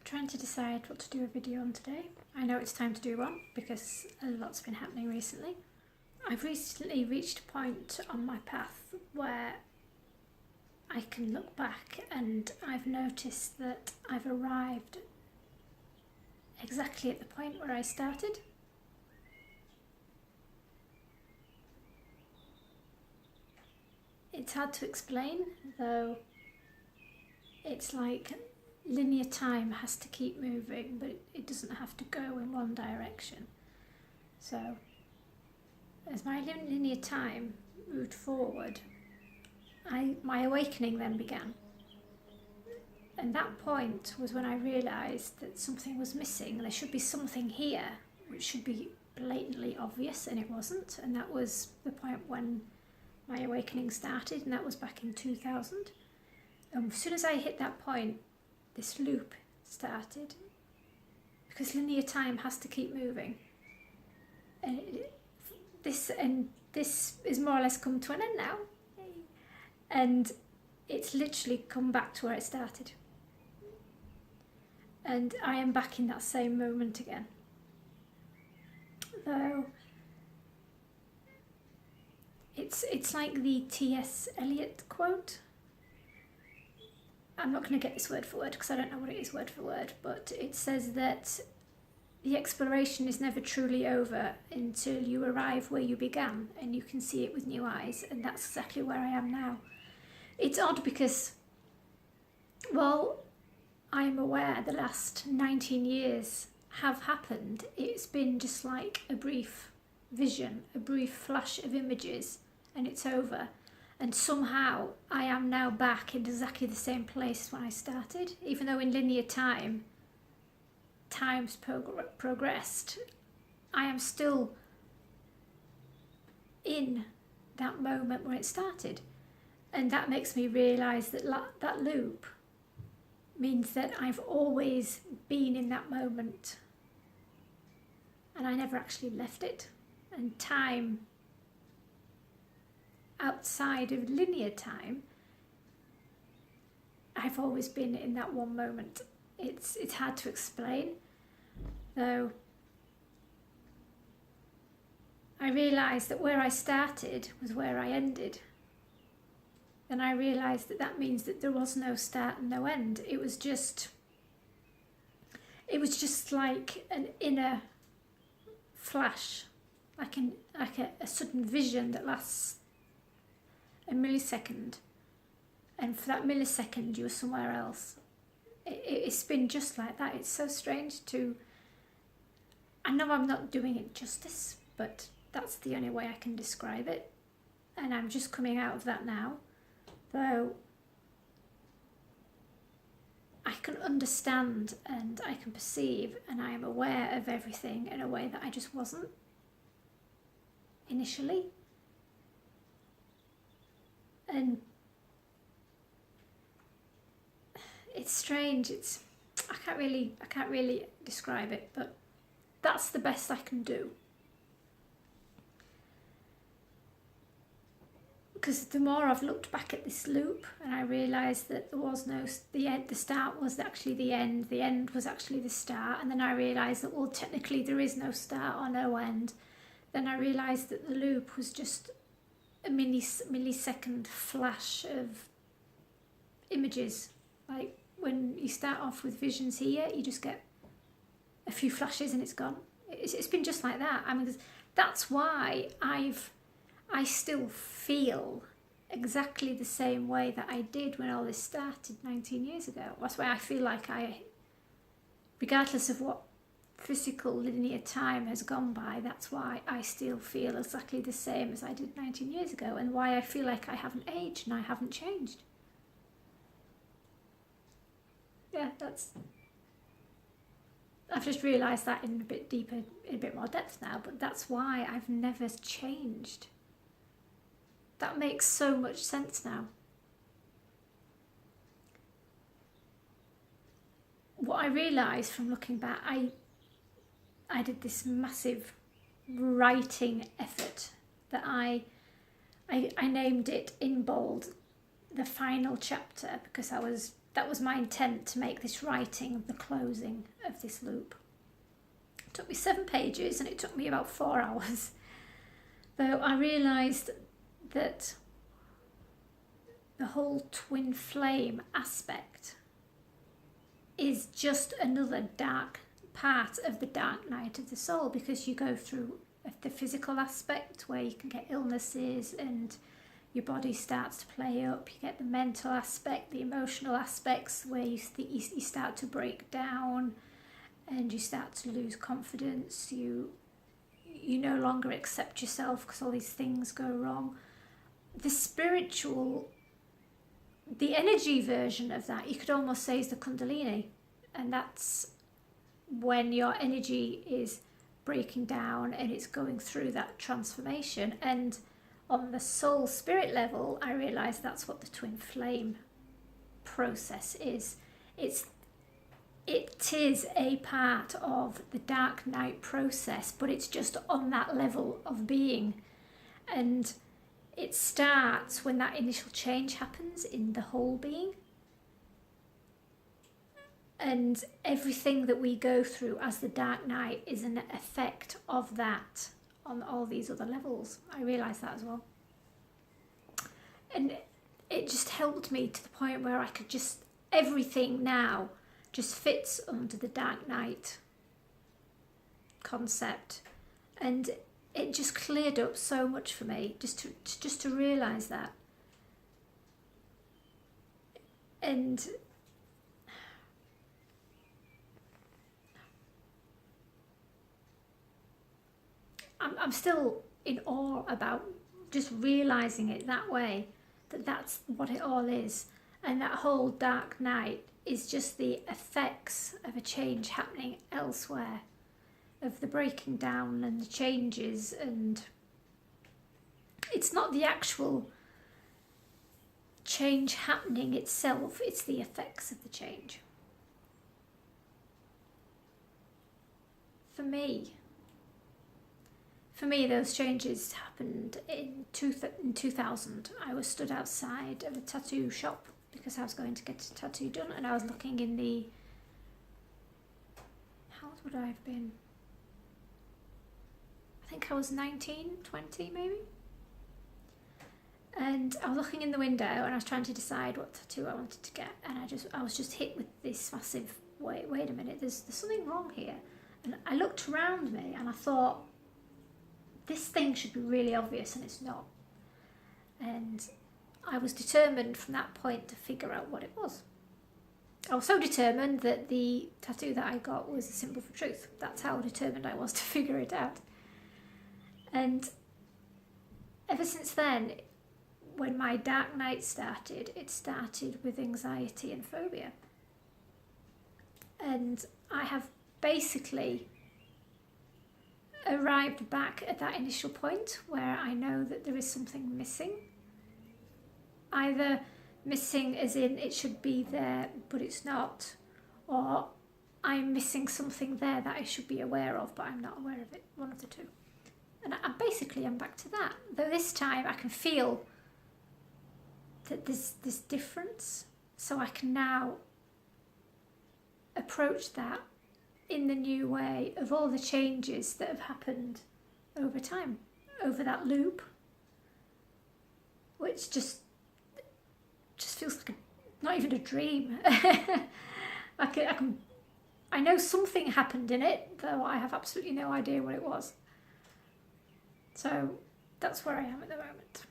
trying to decide what to do a video on today. I know it's time to do one because a lot's been happening recently. I've recently reached a point on my path where I can look back and I've noticed that I've arrived exactly at the point where I started. It's hard to explain, though. It's like linear time has to keep moving, but it doesn't have to go in one direction. So as my linear time moved forward, my awakening then began. And that point was when I realised that something was missing. There should be something here which should be blatantly obvious, and it wasn't. And that was the point when my awakening started, and that was back in 2000. And as soon as I hit that point, this loop started, because linear time has to keep moving. And this is more or less come to an end now. And it's literally come back to where it started. And I am back in that same moment again. Though it's like the T.S. Eliot quote. I'm not going to get this word for word because I don't know what it is word for word, but it says that the exploration is never truly over until you arrive where you began and you can see it with new eyes, and that's exactly where I am now. It's odd because, well, I'm aware the last 19 years have happened. It's been just like a brief vision, a brief flash of images, and it's over. And somehow I am now back in exactly the same place when I started, even though in linear time, time's progressed. I am still in that moment where it started. And that makes me realise that that loop means that I've always been in that moment. And I never actually left it. And time, outside of linear time, I've always been in that one moment. It's hard to explain, though. I realised that where I started was where I ended. Then I realised that that means that there was no start and no end. It was just like an inner flash, like a sudden vision that lasts a millisecond, and for that millisecond you were somewhere else. It's been just like that. It's so strange to... I know I'm not doing it justice, but that's the only way I can describe it, and I'm just coming out of that now, though I can understand and I can perceive and I am aware of everything in a way that I just wasn't initially. And it's strange. I can't really describe it, but that's the best I can do. Because the more I've looked back at this loop, and I realised that there was no the end. The start was actually the end was actually the start, and then I realised that, well, technically there is no start or no end. Then I realised that the loop was just a millisecond flash of images. Like when you start off with visions here, you just get a few flashes and it's gone. It's been just like that. I mean, that's why I still feel exactly the same way that I did when all this started 19 years ago. That's why I feel like regardless of what physical linear time has gone by, that's why I still feel exactly the same as I did 19 years ago, and why I feel like I haven't aged and I haven't changed. Yeah, I've just realised that in a bit deeper, in a bit more depth now, but that's why I've never changed. That makes so much sense now. What I realised from looking back, I did this massive writing effort that I named it in bold the final chapter, because I was that was my intent, to make this writing the closing of this loop. It took me 7 pages and it took me about 4 hours. Though I realised that the whole twin flame aspect is just another dark part of the dark night of the soul, because you go through the physical aspect where you can get illnesses and your body starts to play up. You get the mental aspect, the emotional aspects where you start to break down and you start to lose confidence. You no longer accept yourself because all these things go wrong. The spiritual, the energy version of that, you could almost say, is the Kundalini. And that's when your energy is breaking down and it's going through that transformation. And on the soul spirit level, I realised that's what the twin flame process is. It is a part of the dark night process, but it's just on that level of being. And it starts when that initial change happens in the whole being. And everything that we go through as the dark night is an effect of that on all these other levels. I realised that as well. And it just helped me to the point where I could just, everything now just fits under the dark night concept. And it just cleared up so much for me, just to realise that. And I'm still in awe about just realising it that way, that that's what it all is. And that whole dark night is just the effects of a change happening elsewhere, of the breaking down and the changes. And it's not the actual change happening itself, it's the effects of the change. For me, those changes happened in 2000. I was stood outside of a tattoo shop because I was going to get a tattoo done, and I was looking in the... How old would I have been? I think I was 19, 20 maybe. And I was looking in the window and I was trying to decide what tattoo I wanted to get, and I was just hit with this massive, wait a minute, there's something wrong here. And I looked around me and I thought, this thing should be really obvious, and it's not. And I was determined from that point to figure out what it was. I was so determined that the tattoo that I got was a symbol for truth. That's how determined I was to figure it out. And ever since then, when my dark night started, it started with anxiety and phobia. And I have basically arrived back at that initial point where I know that there is something missing. Either missing as in it should be there but it's not, or I'm missing something there that I should be aware of but I'm not aware of it, one of the two. And I'm back to that, though this time I can feel that there's this difference, so I can now approach that in the new way of all the changes that have happened over time, over that loop, which just feels like not even a dream. I know something happened in it, though I have absolutely no idea what it was. So that's where I am at the moment.